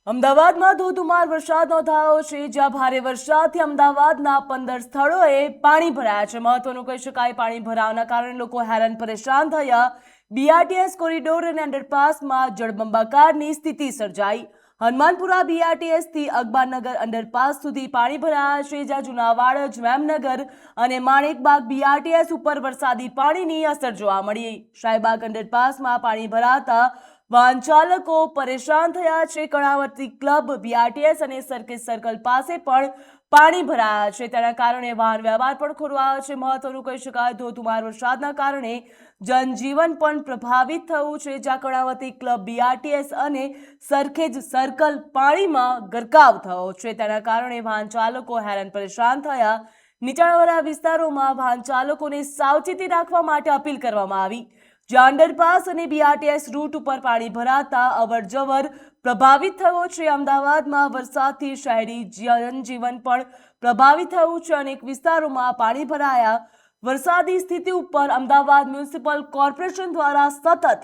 અમદાવાદમાં ધોધમાર વરસાદ નોંધાયો છે, જ્યાં ભારે વરસાદથી અમદાવાદના 15 સ્થળોએ પાણી ભરાયા છે। મહત્વનું કહી શકાય, પાણી ભરાવાના કારણે લોકો હેરાન પરેશાન થયા। બીઆરટીએસ કોરિડોર અને અંડરપાસમાં જળબંબાકારની સ્થિતિ સર્જાઈ। હનુમાનપુરા બીઆરટીએસ થી અકબરનગર અંડરપાસ સુધી પાણી ભરાયા છે, જ્યાં જુનાવાડ, જવેમનગર અને માણેકબાગ બીઆરટીએસ ઉપર વરસાદી પાણીની અસર જોવા મળી। શાહીબાગ અંડરપાસમાં પાણી ભરાતા વાહન ચાલકો પરેશાન થયા છે। કર્ણાવતી ક્લબ, બીઆરટીએસ અને સર્કિટ સર્કલ પાસે પણ પાણી ભરાયા છે, તેના કારણે વાહન વ્યવહાર પણ ખોરવાયો છે। મહત્વનું કહી શકાય, ધોધમાર વરસાદના કારણે જનજીવન પણ પ્રભાવિત થયું છે, જ્યાં કર્ણાવતી ક્લબ, બીઆરટીએસ અને સરખેજ સર્કલ પાણીમાં ગરકાવ થયો છે, તેના કારણે વાહન ચાલકો હેરાન પરેશાન થયા। નીચાણવાળા વિસ્તારોમાં વાહન ચાલકોને સાવચેતી રાખવા માટે અપીલ કરવામાં આવી, જ્યાં અંડરપાસ અને બીઆરટીએસ રૂટ ઉપર પાણી ભરાતા અવરજવર પ્રભાવિત થયો છે। અમદાવાદમાં વરસાદથી શહેરી જનજીવન પણ પ્રભાવિત થયું છે। અનેક વિસ્તારોમાં પાણી ભરાયા। વરસાદી સ્થિતિ ઉપર અમદાવાદ મ્યુનિસિપલ કોર્પોરેશન દ્વારા સતત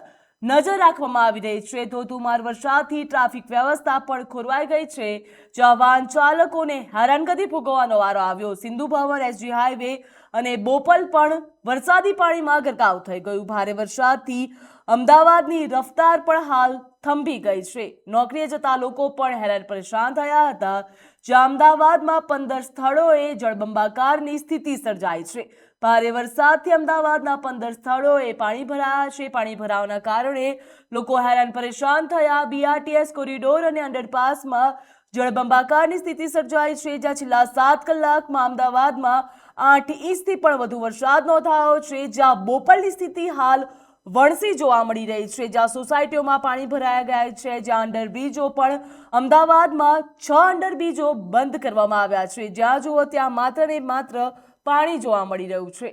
નજર રાખવામાં આવી રહી છે। ધોધમાર વરસાદથી ટ્રાફિક વ્યવસ્થા પણ ખોરવાઈ ગઈ છે, જ્યાં વાહન ચાલકોને હેરાનગતિ ભોગવવાનો વારો આવ્યો। સિંધુ ભવન, એસજી હાઈવે અને બોપલ પણ વરસાદી પાણીમાં ગરકાવ થઈ ગયું। ભારે વરસાદથી અમદાવાદની રફતાર પણ હાલ થંભી ગઈ છે। નોકરીએ જતા લોકો પણ હેરાન પરેશાન થયા હતા, જ્યાં અમદાવાદમાં 15 સ્થળોએ જળબંબાકારની સ્થિતિ સર્જાઈ છે। ભારે વરસાદથી અમદાવાદના 15 સ્થળોએ પાણી ભરાયા છે। પાણી ભરાવાના કારણે લોકો હેરાન પરેશાન થયા। બીઆરટીએસ કોરિડોર અને અંડરપાસમાં જળબંબાકારની સ્થિતિ સર્જાઈ છે, જ્યાં છેલ્લા 7 કલાકમાં અમદાવાદમાં 8 ઇંચથી પણ વધુ વરસાદ નોંધાયો છે। જ્યાં બોપલની સ્થિતિ હાલ વણસી જોવા મળી રહી છે, જ્યાં સોસાયટીઓમાં પાણી ભરાયા ગયા છે, જ્યાં અંડરબ્રિજો પણ અમદાવાદમાં 6 અંડરબ્રિજો બંધ કરવામાં આવ્યા છે, જ્યાં જુઓ ત્યાં માત્ર ને માત્ર પાણી જોવા મળી રહ્યું છે।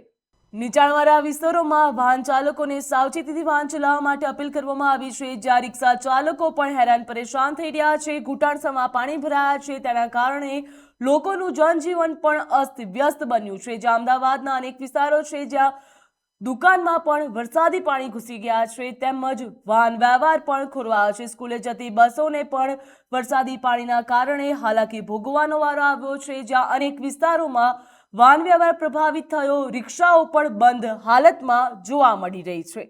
નીચાણવાળા વિસ્તારોમાં વાહન ચાલકોને સાવચેતીથી વાહન ચલાવવા માટે અપીલ કરવામાં આવી છે, જ્યાં રિક્ષા ચાલકો પણ હેરાન પરેશાન થઈ રહ્યા છે। ઘૂંટણસમાં પાણી ભરાયા છે, તેના કારણે લોકોનું જનજીવન પણ અસ્તવ્યસ્ત બન્યું છે। જ્યાં અમદાવાદના અનેક વિસ્તારો છે, જ્યાં દુકાનમાં પણ વરસાદી પાણી ઘૂસી ગયા છે, તેમજ વાહન વ્યવહાર પણ ખોરવાયો છે। સ્કૂલે જતી બસોને પણ વરસાદી પાણીના કારણે હાલાકી ભોગવવાનો વારો આવ્યો છે, જ્યાં અનેક વિસ્તારોમાં વાહન વ્યવહાર પ્રભાવિત થયો। રિક્ષાઓ પણ બંધ હાલતમાં જોવા મળી રહી છે।